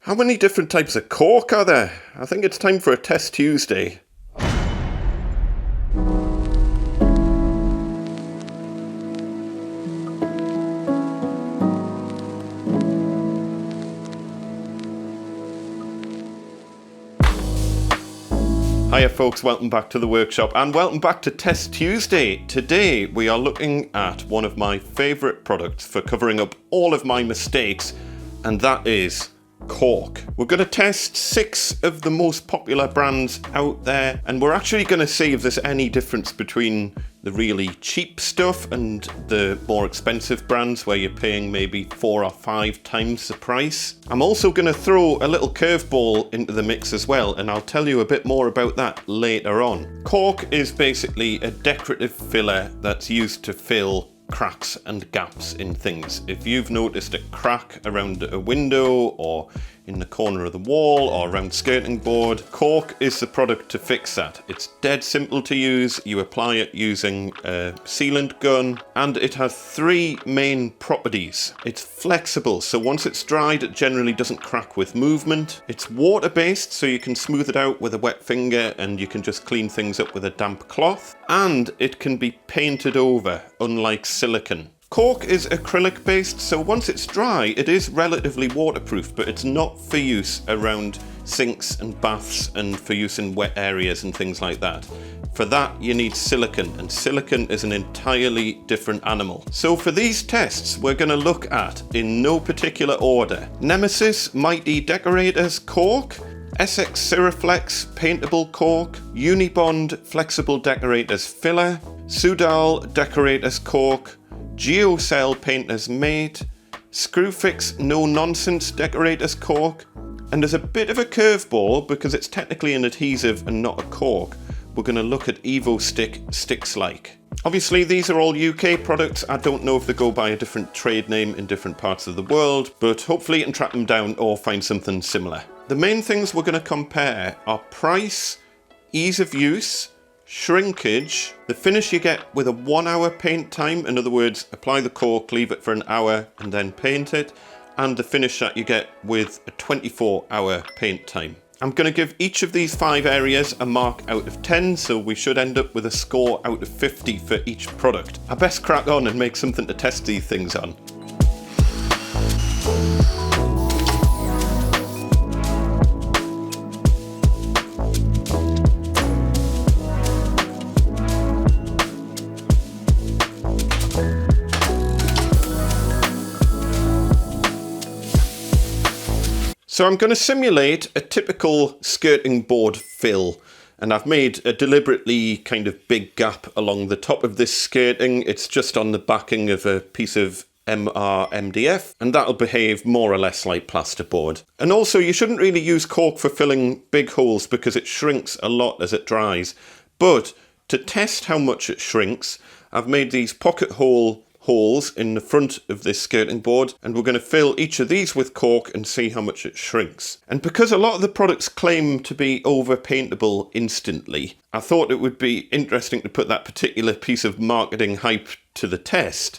How many different types of cork are there? I think it's time for a Test Tuesday. Hiya folks, welcome back to the workshop and welcome back to Test Tuesday. Today we are looking at one of my favourite products for covering up all of my mistakes, and that is Cork. We're going to test 6 of the most popular brands out there, and we're actually going to see if there's any difference between the really cheap stuff and the more expensive brands where you're paying maybe 4 or 5 times the price. I'm also going to throw a little curveball into the mix as well, and I'll tell you a bit more about that later on. Cork is basically a decorative filler that's used to fill cracks and gaps in things. If you've noticed a crack around a window or in the corner of the wall or around skirting board, Cork is the product to fix that. It's dead simple to use. You apply it using a sealant gun, and it has 3 main properties. It's flexible, so once it's dried it generally doesn't crack with movement. It's water based, so you can smooth it out with a wet finger and you can just clean things up with a damp cloth. And it can be painted over, unlike silicone. Cork is acrylic based, so once it's dry it is relatively waterproof, but it's not for use around sinks and baths and for use in wet areas and things like that. For that you need silicone, and silicone is an entirely different animal. So for these tests we're going to look at, in no particular order, Nemesis Mighty Decorators Cork, Essex Siroflex Paintable Cork, Unibond Flexible Decorators Filler, Soudal Decorators Cork, Geocel Painter's Mate, Screwfix No Nonsense Decorators Cork, and as a bit of a curveball, because it's technically an adhesive and not a cork, we're going to look at Evo-Stik Sticks-like. Obviously these are all UK products. I don't know if they go by a different trade name in different parts of the world, but hopefully you can track them down or find something similar. The main things we're going to compare are price, ease of use, shrinkage, the finish you get with a 1 hour paint time, in other words, apply the cork, leave it for an hour and then paint it, and the finish that you get with a 24-hour paint time. I'm going to give each of these 5 areas a mark out of 10, so we should end up with a score out of 50 for each product. I best crack on and make something to test these things on. So I'm going to simulate a typical skirting board fill, and I've made a deliberately kind of big gap along the top of this skirting. It's just on the backing of a piece of MDF, and that'll behave more or less like plasterboard. And also you shouldn't really use cork for filling big holes because it shrinks a lot as it dries. But to test how much it shrinks, I've made these pocket hole holes in the front of this skirting board, and we're going to fill each of these with cork and see how much it shrinks. And because a lot of the products claim to be over paintable instantly, I thought it would be interesting to put that particular piece of marketing hype to the test.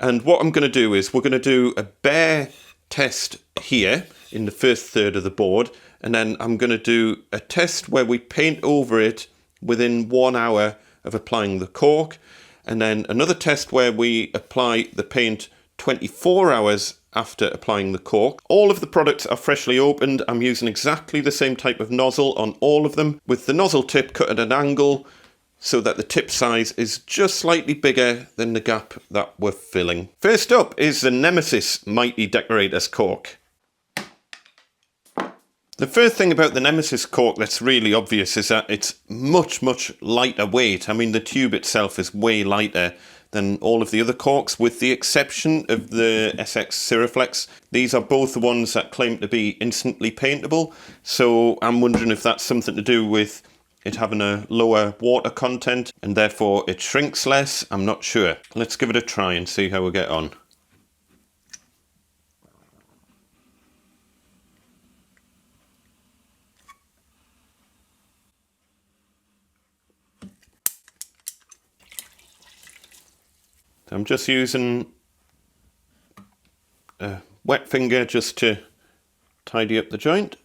And what I'm going to do is we're going to do a bare test here in the first third of the board, and then I'm going to do a test where we paint over it within 1 hour of applying the cork, and then another test where we apply the paint 24 hours after applying the cork. All of the products are freshly opened. I'm using exactly the same type of nozzle on all of them, with the nozzle tip cut at an angle so that the tip size is just slightly bigger than the gap that we're filling. First up is the Nemesis Mighty Decorators Cork. The first thing about the Nemesis cork that's really obvious is that it's much lighter weight. I mean, the tube itself is way lighter than all of the other corks, with the exception of the Essex Siroflex. These are both the ones that claim to be instantly paintable, so I'm wondering if that's something to do with it having a lower water content and therefore it shrinks less. I'm not sure. Let's give it a try and see how we get on. I'm just using a wet finger just to tidy up the joint.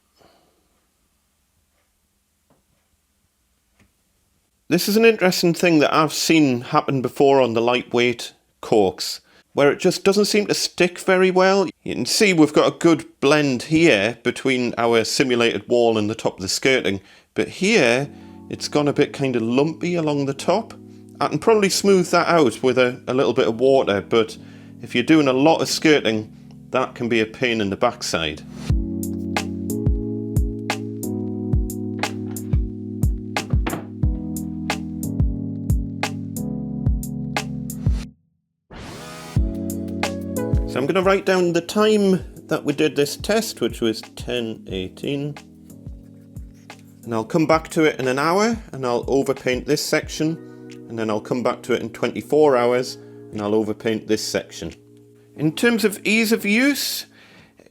This is an interesting thing that I've seen happen before on the lightweight corks, where it just doesn't seem to stick very well. You can see we've got a good blend here between our simulated wall and the top of the skirting, but here it's gone a bit kind of lumpy along the top. I can probably smooth that out with a little bit of water, but if you're doing a lot of skirting, that can be a pain in the backside. So I'm going to write down the time that we did this test, which was 10:18. And I'll come back to it in an hour and I'll overpaint this section. And then I'll come back to it in 24 hours and I'll overpaint this section. In terms of ease of use,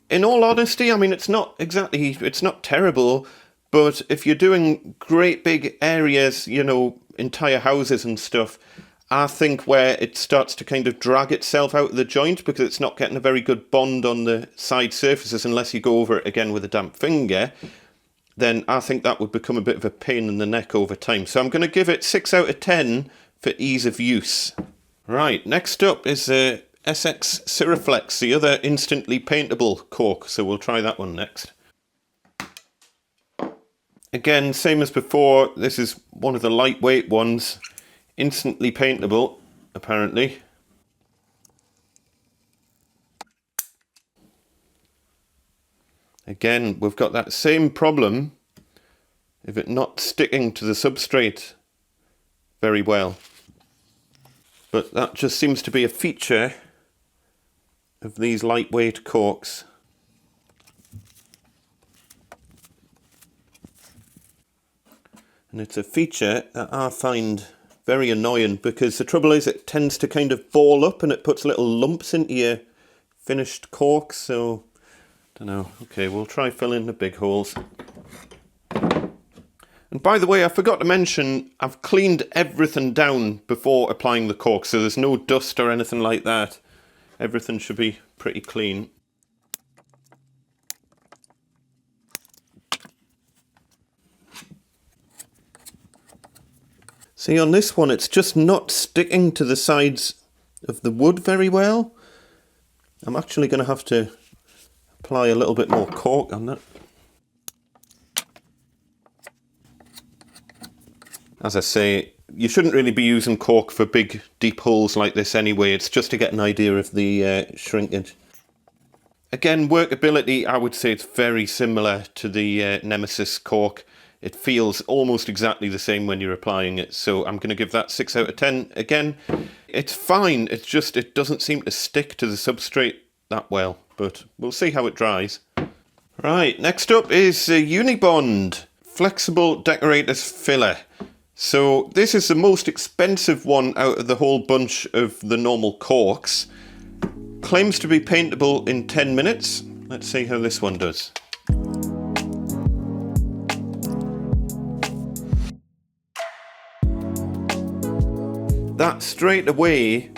in all honesty, I mean, it's not terrible, but if you're doing great big areas, you know, entire houses and stuff, I think where it starts to kind of drag itself out of the joint because it's not getting a very good bond on the side surfaces unless you go over it again with a damp finger, then I think that would become a bit of a pain in the neck over time. So I'm going to give it 6 out of 10 for ease of use. Right, next up is SX Siroflex, the other instantly paintable cork, so we'll try that one next. Again, same as before, this is one of the lightweight ones. Instantly paintable, apparently. Again, we've got that same problem of it not sticking to the substrate very well. But that just seems to be a feature of these lightweight corks. And it's a feature that I find very annoying because the trouble is it tends to kind of ball up and it puts little lumps into your finished cork, so don't know. Okay, we'll try filling the big holes. And by the way, I forgot to mention, I've cleaned everything down before applying the cork, so there's no dust or anything like that. Everything should be pretty clean. See, on this one, it's just not sticking to the sides of the wood very well. I'm actually going to have to apply a little bit more cork on that. As I say, you shouldn't really be using cork for big, deep holes like this anyway. It's just to get an idea of the shrinkage. Again, workability, I would say it's very similar to the Nemesis cork. It feels almost exactly the same when you're applying it, so I'm going to give that 6 out of 10. Again, it's fine, it's just it doesn't seem to stick to the substrate that well, but we'll see how it dries. Right, next up is Unibond Flexible Decorators Filler. So this is the most expensive one out of the whole bunch of the normal corks. Claims to be paintable in 10 minutes. Let's see how this one does. That straight away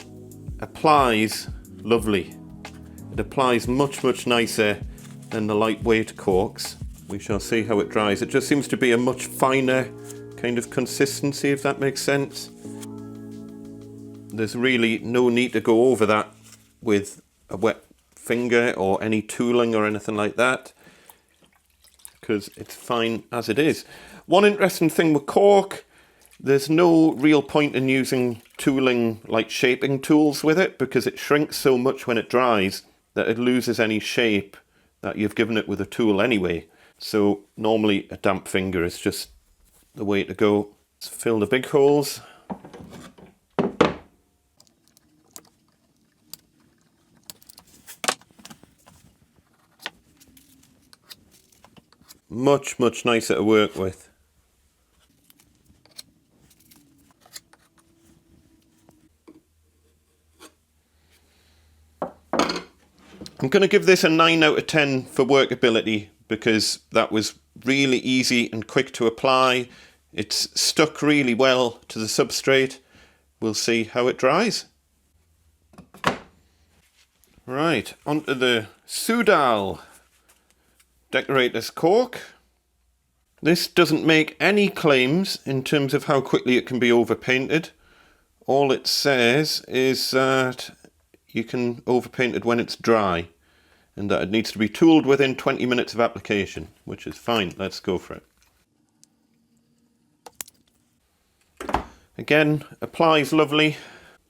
applies lovely. It applies much, much nicer than the lightweight corks. We shall see how it dries. It just seems to be a much finer kind of consistency, if that makes sense. There's really no need to go over that with a wet finger or any tooling or anything like that, because it's fine as it is. One interesting thing with cork, there's no real point in using tooling like shaping tools with it because it shrinks so much when it dries that it loses any shape that you've given it with a tool anyway. So normally a damp finger is just the way to go. Let's fill the big holes. Much, much nicer to work with. I'm going to give this a 9 out of 10 for workability because that was really easy and quick to apply. It's stuck really well to the substrate. We'll see how it dries. Right, onto the Soudal Decorators cork. This doesn't make any claims in terms of how quickly it can be overpainted. All it says is that you can overpaint it when it's dry and that it needs to be tooled within 20 minutes of application, which is fine. Let's go for it. Again, applies lovely.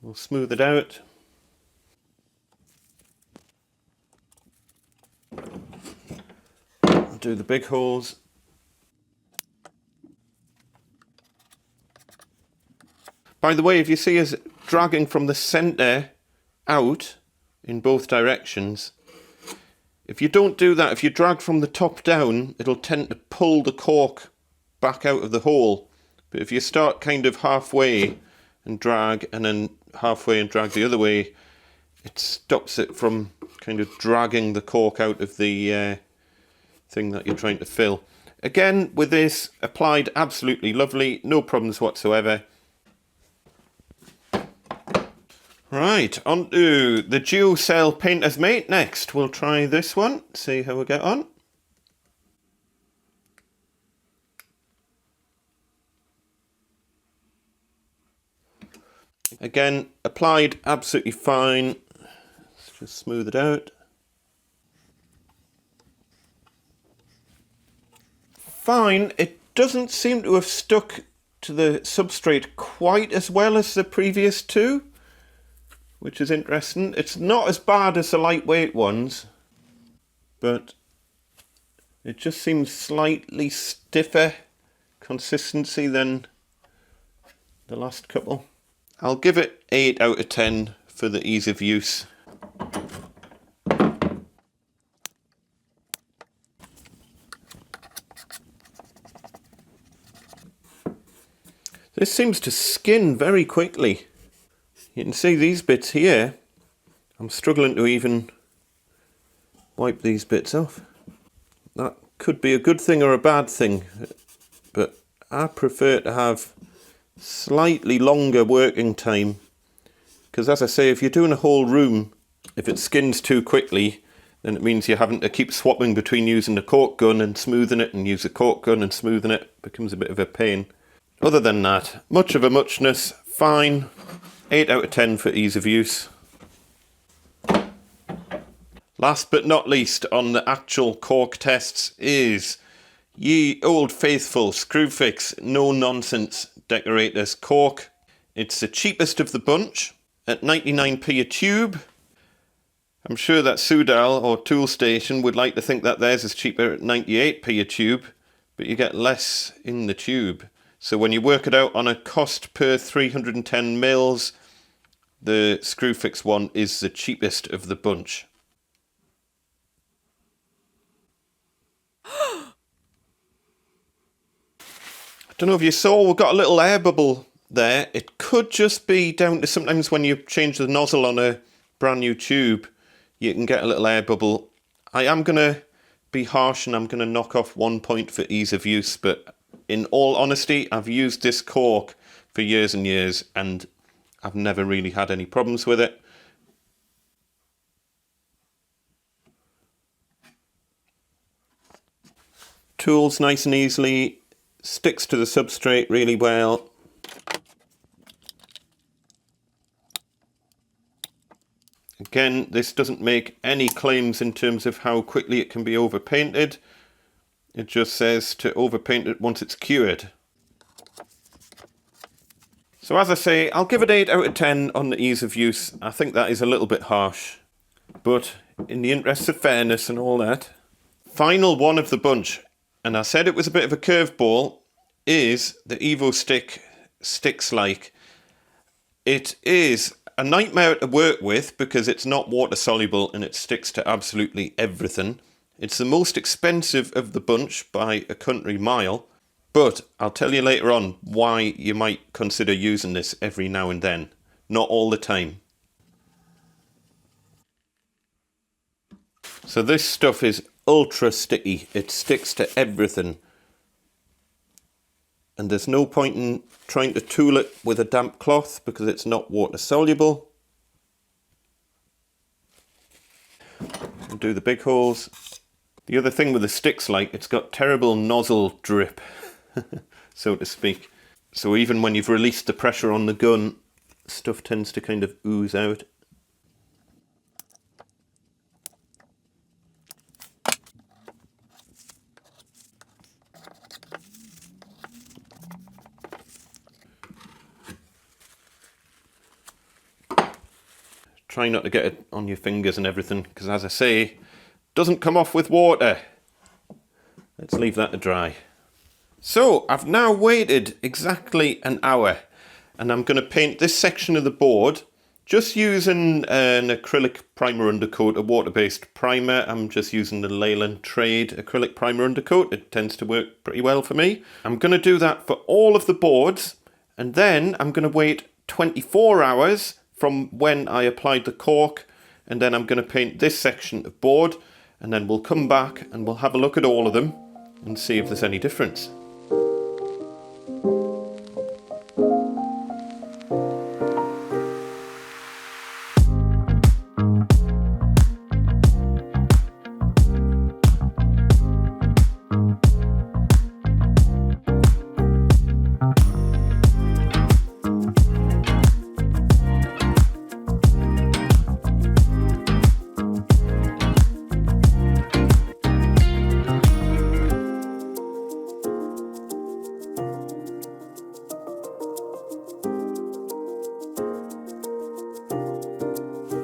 We'll smooth it out. I'll do the big holes. By the way, if you see us dragging from the centre out in both directions, if you don't do that, if you drag from the top down, it'll tend to pull the cork back out of the hole. But if you start kind of halfway and drag, and then halfway and drag the other way, it stops it from kind of dragging the cork out of the thing that you're trying to fill. Again, with this, applied absolutely lovely, no problems whatsoever. Right, on to the Geocel Painter's Mate next. We'll try this one, see how we get on. Again, applied absolutely fine. Let's just smooth it out. Fine, it doesn't seem to have stuck to the substrate quite as well as the previous two, which is interesting. It's not as bad as the lightweight ones, but it just seems slightly stiffer consistency than the last couple. I'll give it 8 out of 10 for the ease of use. This seems to skin very quickly. You can see these bits here, I'm struggling to even wipe these bits off. That could be a good thing or a bad thing, but I prefer to have slightly longer working time, because as I say, if you're doing a whole room, if it skins too quickly, then it means you're having to keep swapping between using the cork gun and smoothing it and use the cork gun and smoothing it. It becomes a bit of a pain. Other than that, much of a muchness, fine. 8 out of 10 for ease of use. Last but not least on the actual cork tests is ye old faithful Screwfix no nonsense Decorators cork. It's the cheapest of the bunch at 99p a tube. I'm sure that Soudal or Toolstation would like to think that theirs is cheaper at 98p a tube, but you get less in the tube. So when you work it out on a cost per 310 mils, the Screwfix one is the cheapest of the bunch. I don't know if you saw, we've got a little air bubble there. It could just be down to sometimes when you change the nozzle on a brand new tube, you can get a little air bubble. I am going to be harsh and I'm going to knock off 1 point for ease of use, but in all honesty, I've used this cork for years and years and I've never really had any problems with it. Tools nice and easily, sticks to the substrate really well. Again, this doesn't make any claims in terms of how quickly it can be overpainted. It just says to overpaint it once it's cured. So as I say, I'll give it 8 out of 10 on the ease of use. I think that is a little bit harsh, but in the interest of fairness and all that. Final one of the bunch, and I said it was a bit of a curveball, is the Evo-Stik Sticks-like. It is a nightmare to work with because it's not water soluble and it sticks to absolutely everything. It's the most expensive of the bunch by a country mile, but I'll tell you later on why you might consider using this every now and then. Not all the time. So this stuff is ultra sticky. It sticks to everything. And there's no point in trying to tool it with a damp cloth because it's not water soluble. I'll do the big holes. The other thing with the stick's like, it's got terrible nozzle drip, so to speak. So even when you've released the pressure on the gun, stuff tends to kind of ooze out. Try not to get it on your fingers and everything, because as I say, it doesn't come off with water. Let's leave that to dry. So I've now waited exactly an hour, and I'm going to paint this section of the board just using an acrylic primer undercoat, a water-based primer. I'm just using the Leyland Trade acrylic primer undercoat. It tends to work pretty well for me. I'm going to do that for all of the boards, and then I'm going to wait 24 hours from when I applied the cork, and then I'm going to paint this section of board, and then we'll come back and we'll have a look at all of them and see if there's any difference.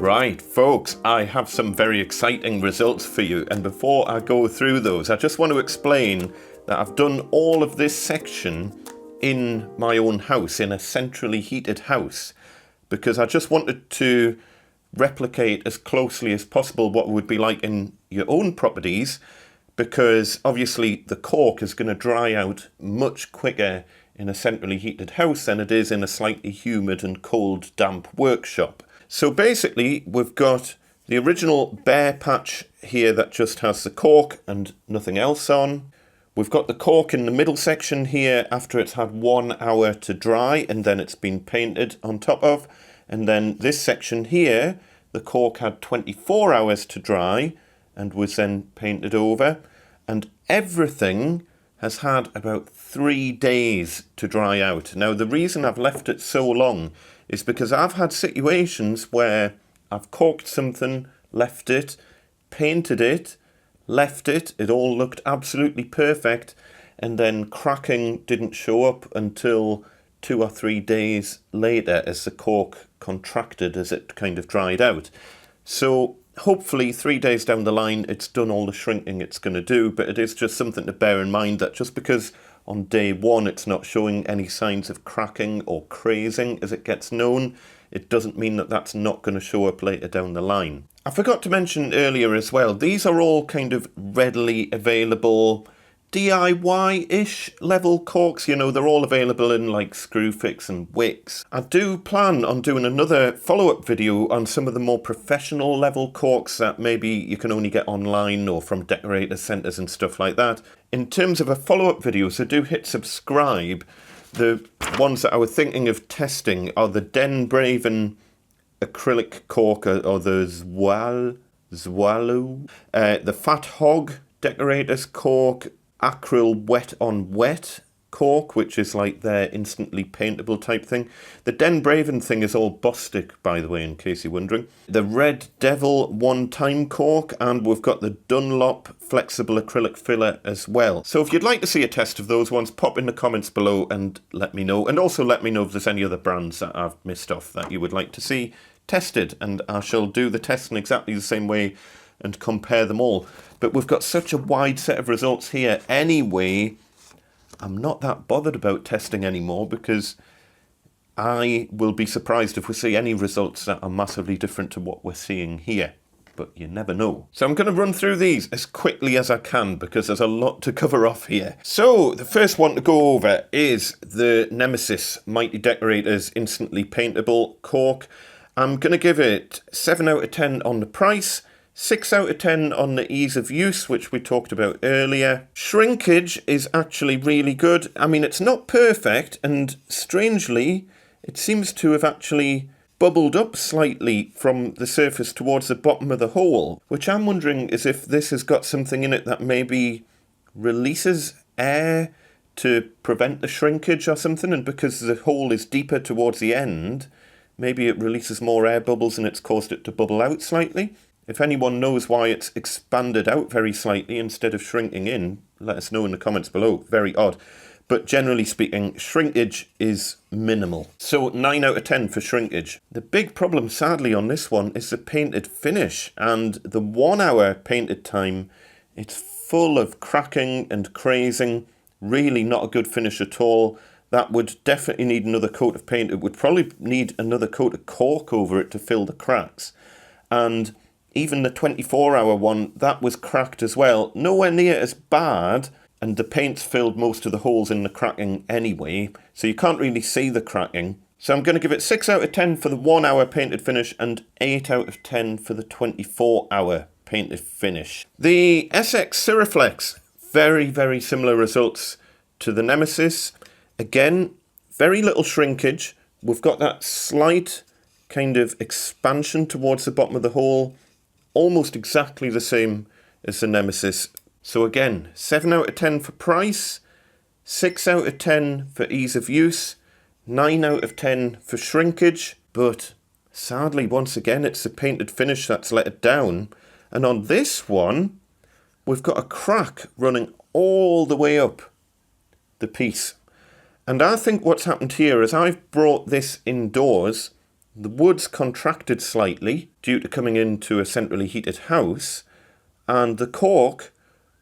Right, folks, I have some very exciting results for you, and before I go through those, I just want to explain that I've done all of this section in my own house, in a centrally heated house, because I just wanted to replicate as closely as possible what it would be like in your own properties, because obviously the cork is going to dry out much quicker in a centrally heated house than it is in a slightly humid and cold, damp workshop. So basically, we've got the original bare patch here that just has the cork and nothing else on. We've got the cork in the middle section here after it's had 1 hour to dry and then it's been painted on top of. And then this section here, the cork had 24 hours to dry and was then painted over. And everything has had about 3 days to dry out. Now, the reason I've left it so long is because I've had situations where I've corked something, left it, painted it, left it, it all looked absolutely perfect, and then cracking didn't show up until 2 or 3 days later as the cork contracted, as it kind of dried out. So hopefully 3 days down the line it's done all the shrinking it's going to do, but it is just something to bear in mind that just because on day one it's not showing any signs of cracking or crazing as it gets known, it doesn't mean that that's not going to show up later down the line. I forgot to mention earlier as well, these are all kind of readily available DIY-ish level corks. You know, they're all available in like Screwfix and Wickes. I do plan on doing another follow-up video on some of the more professional level corks that maybe you can only get online or from decorator centres and stuff like that. In terms of a follow-up video, so do hit subscribe. The ones that I was thinking of testing are the Den Braven acrylic cork or the Zwallow, the Fat Hog Decorators cork, acryl wet on wet cork, which is like their instantly paintable type thing. The Den Braven thing is all Evo-Stik, by the way, in case you're wondering. The Red Devil one-time cork, and we've got the Dunlop flexible acrylic filler as well. So if you'd like to see a test of those ones, pop in the comments below and let me know. And also let me know if there's any other brands that I've missed off that you would like to see tested, and I shall do the test in exactly the same way and compare them all. But we've got such a wide set of results here anyway, I'm not that bothered about testing anymore, because I will be surprised if we see any results that are massively different to what we're seeing here. But you never know. So I'm going to run through these as quickly as I can because there's a lot to cover off here. So the first one to go over is the Nemesis Mighty Decorators Instantly Paintable Cork. I'm going to give it 7 out of 10 on the price, 6 out of 10 on the ease of use, which we talked about earlier. Shrinkage is actually really good. I mean, it's not perfect, and strangely, it seems to have actually bubbled up slightly from the surface towards the bottom of the hole, which I'm wondering is if this has got something in it that maybe releases air to prevent the shrinkage or something, and because the hole is deeper towards the end, maybe it releases more air bubbles and it's caused it to bubble out slightly. If anyone knows why it's expanded out very slightly instead of shrinking in, let us know in the comments below. Very odd. But generally speaking, shrinkage is minimal. So 9 out of 10 for shrinkage. The big problem, sadly, on this one is the painted finish. And the 1 hour painted time, it's full of cracking and crazing. Really not a good finish at all. That would definitely need another coat of paint. It would probably need another coat of cork over it to fill the cracks. And even the 24-hour one, that was cracked as well. Nowhere near as bad. And the paint's filled most of the holes in the cracking anyway, so you can't really see the cracking. So I'm going to give it 6 out of 10 for the 1 hour painted finish and 8 out of 10 for the 24-hour painted finish. The SX Siroflex, very, very similar results to the Nemesis. Again, very little shrinkage. We've got that slight kind of expansion towards the bottom of the hole, almost exactly the same as the Nemesis. So again, 7 out of 10 for price, 6 out of 10 for ease of use, 9 out of 10 for shrinkage, but sadly, once again, it's the painted finish that's let it down. And on this one, we've got a crack running all the way up the piece. And I think what's happened here is I've brought this indoors, the wood's contracted slightly due to coming into a centrally heated house, and the cork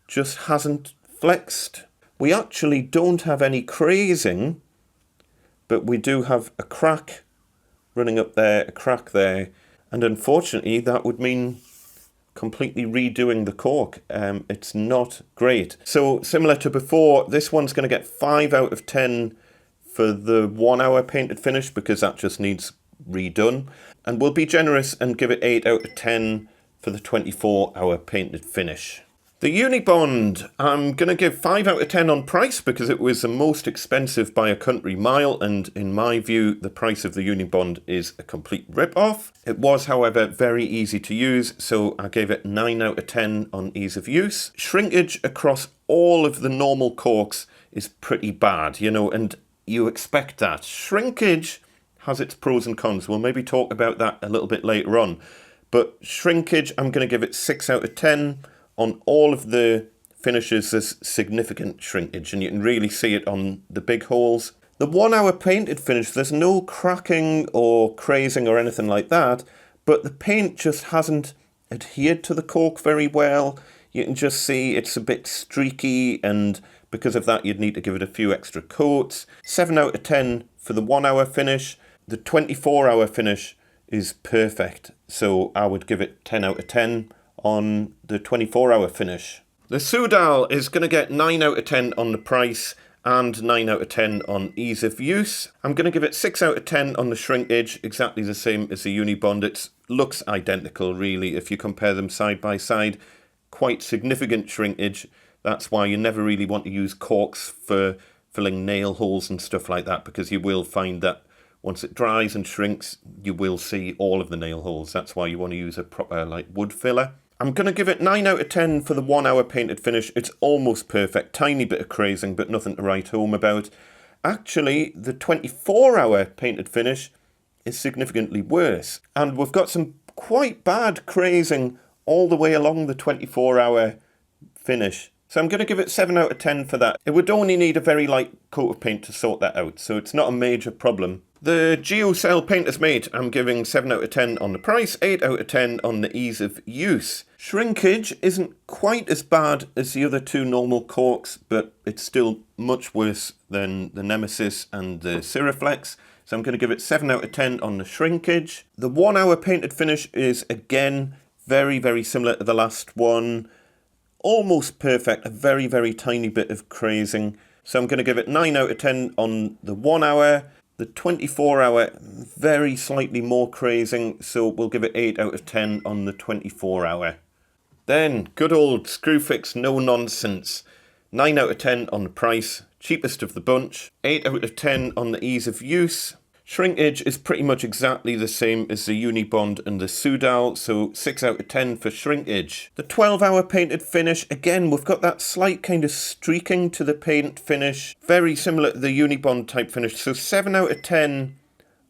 just hasn't flexed. We actually don't have any crazing, but we do have a crack running up there, a crack there, and unfortunately that would mean completely redoing the cork. It's not great. So similar to before, this one's going to get 5 out of 10 for the 1 hour painted finish because that just needs redone, and we'll be generous and give it 8 out of 10 for the 24-hour painted finish. The Unibond, I'm going to give 5 out of 10 on price because it was the most expensive by a country mile, and in my view, the price of the Unibond is a complete rip-off. It was, however, very easy to use, so I gave it 9 out of 10 on ease of use. Shrinkage across all of the normal corks is pretty bad, you know, and you expect that. Shrinkage has its pros and cons. We'll maybe talk about that a little bit later on. But shrinkage, I'm going to give it 6 out of 10. On all of the finishes, there's significant shrinkage, and you can really see it on the big holes. The 1 hour painted finish, there's no cracking or crazing or anything like that, but the paint just hasn't adhered to the cork very well. You can just see it's a bit streaky, and because of that, you'd need to give it a few extra coats. 7 out of 10 for the 1 hour finish. The 24-hour finish is perfect, so I would give it 10 out of 10. On the 24-hour finish. The Soudal is going to get 9 out of 10 on the price and 9 out of 10 on ease of use. I'm going to give it 6 out of 10 on the shrinkage, exactly the same as the Unibond. It looks identical, really, if you compare them side by side. Quite significant shrinkage. That's why you never really want to use corks for filling nail holes and stuff like that, because you will find that once it dries and shrinks, you will see all of the nail holes. That's why you want to use a proper wood filler. I'm going to give it 9 out of 10 for the 1 hour painted finish. It's almost perfect. Tiny bit of crazing, but nothing to write home about. Actually, the 24-hour painted finish is significantly worse. And we've got some quite bad crazing all the way along the 24-hour finish. So I'm going to give it 7 out of 10 for that. It would only need a very light coat of paint to sort that out, so it's not a major problem. The Geocel Painter's Mate, I'm giving 7 out of 10 on the price, 8 out of 10 on the ease of use. Shrinkage isn't quite as bad as the other two normal corks, but it's still much worse than the Nemesis and the Siroflex. So I'm going to give it 7 out of 10 on the shrinkage. The 1 hour painted finish is, again, very, very similar to the last one. Almost perfect, a very, very tiny bit of crazing. So I'm going to give it 9 out of 10 on the 1 hour. The 24-hour, very slightly more crazing, so we'll give it 8 out of 10 on the 24-hour. Then, good old Screwfix no nonsense. 9 out of 10 on the price, cheapest of the bunch. 8 out of 10 on the ease of use. Shrinkage is pretty much exactly the same as the Unibond and the Soudal, so 6 out of 10 for shrinkage. The 12-hour painted finish, again, we've got that slight kind of streaking to the paint finish, very similar to the Unibond type finish, so 7 out of 10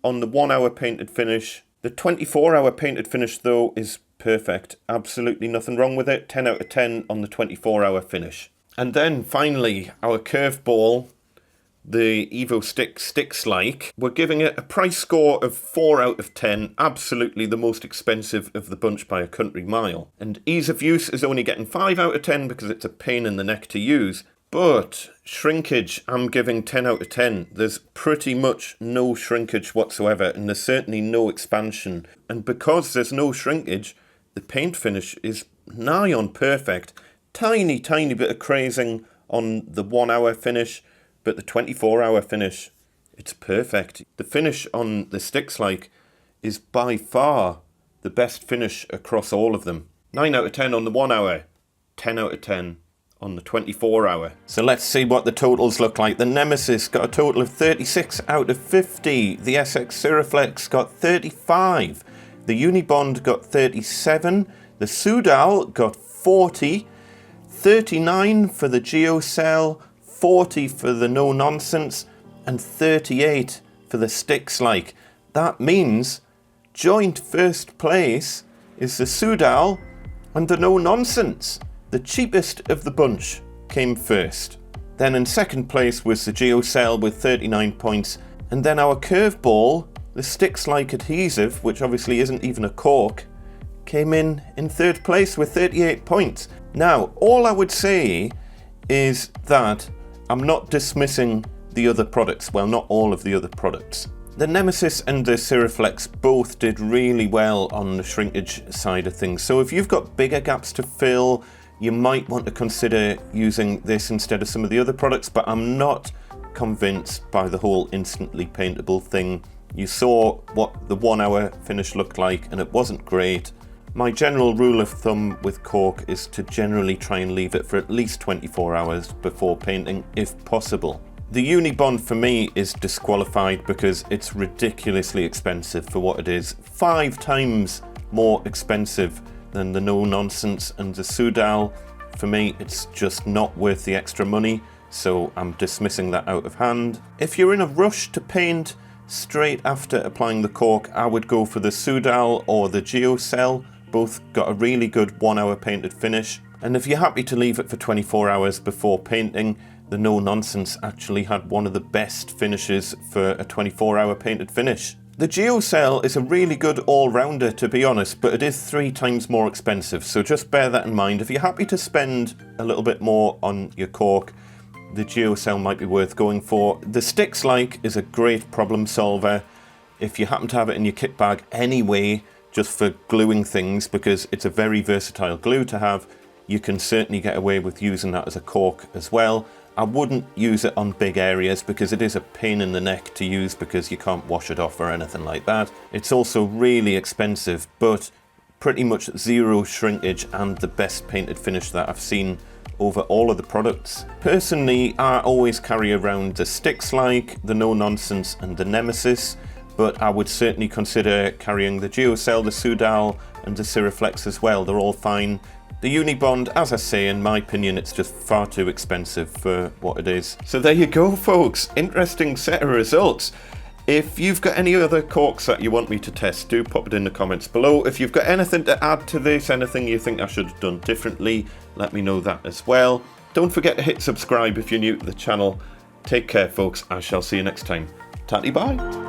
on the 1-hour painted finish. The 24-hour painted finish, though, is perfect. Absolutely nothing wrong with it. 10 out of 10 on the 24-hour finish. And then, finally, our curved ball, the Evo-Stik Stick-like. We're giving it a price score of 4 out of 10. Absolutely the most expensive of the bunch by a country mile. And ease of use is only getting 5 out of 10 because it's a pain in the neck to use. But shrinkage, I'm giving 10 out of 10. There's pretty much no shrinkage whatsoever, and there's certainly no expansion. And because there's no shrinkage, the paint finish is nigh on perfect. Tiny bit of crazing on the 1-hour finish, but the 24-hour finish, it's perfect. The finish on the Stick-like is by far the best finish across all of them. 9 out of 10 on the 1-hour, 10 out of 10 on the 24-hour. So let's see what the totals look like. The Nemesis got a total of 36 out of 50. The SX Siroflex got 35. The Unibond got 37. The Soudal got 40. 39 for the Geocel. 40 for the No Nonsense. And 38 for the Stick-like. That means joint first place is the Soudal and the No Nonsense. The cheapest of the bunch came first. Then in second place was the Geocel with 39 points. And then our curveball, the Stick-like adhesive, which obviously isn't even a cork, came in third place with 38 points. Now, all I would say is that I'm not dismissing the other products. Well, not all of the other products. The Nemesis and the Siroflex both did really well on the shrinkage side of things. So if you've got bigger gaps to fill, you might want to consider using this instead of some of the other products, but I'm not convinced by the whole instantly paintable thing. You saw what the 1-hour finish looked like and it wasn't great. My general rule of thumb with cork is to generally try and leave it for at least 24 hours before painting if possible. The Unibond for me is disqualified because it's ridiculously expensive for what it is. 5 times more expensive than the No Nonsense and the Soudal. For me, it's just not worth the extra money, so I'm dismissing that out of hand. If you're in a rush to paint straight after applying the cork, I would go for the Soudal or the Geocel. Both got a really good 1-hour painted finish. And if you're happy to leave it for 24 hours before painting, the No Nonsense actually had one of the best finishes for a 24-hour painted finish. The Geocel is a really good all-rounder, to be honest, but it is 3 times more expensive, so just bear that in mind. If you're happy to spend a little bit more on your cork, the Geocel might be worth going for. The Stick-like is a great problem solver if you happen to have it in your kit bag anyway, just for gluing things, because it's a very versatile glue to have. You can certainly get away with using that as a cork as well. I wouldn't use it on big areas because it is a pain in the neck to use because you can't wash it off or anything like that. It's also really expensive, but pretty much zero shrinkage and the best painted finish that I've seen over all of the products. Personally, I always carry around the Stick-like, the No Nonsense and the Nemesis, but I would certainly consider carrying the Geocel, the Soudal and the Siroflex as well. They're all fine. The Unibond, as I say, in my opinion, it's just far too expensive for what it is. So there you go, folks. Interesting set of results. If you've got any other corks that you want me to test, do pop it in the comments below. If you've got anything to add to this, anything you think I should have done differently, let me know that as well. Don't forget to hit subscribe if you're new to the channel. Take care, folks. I shall see you next time. Tatty bye.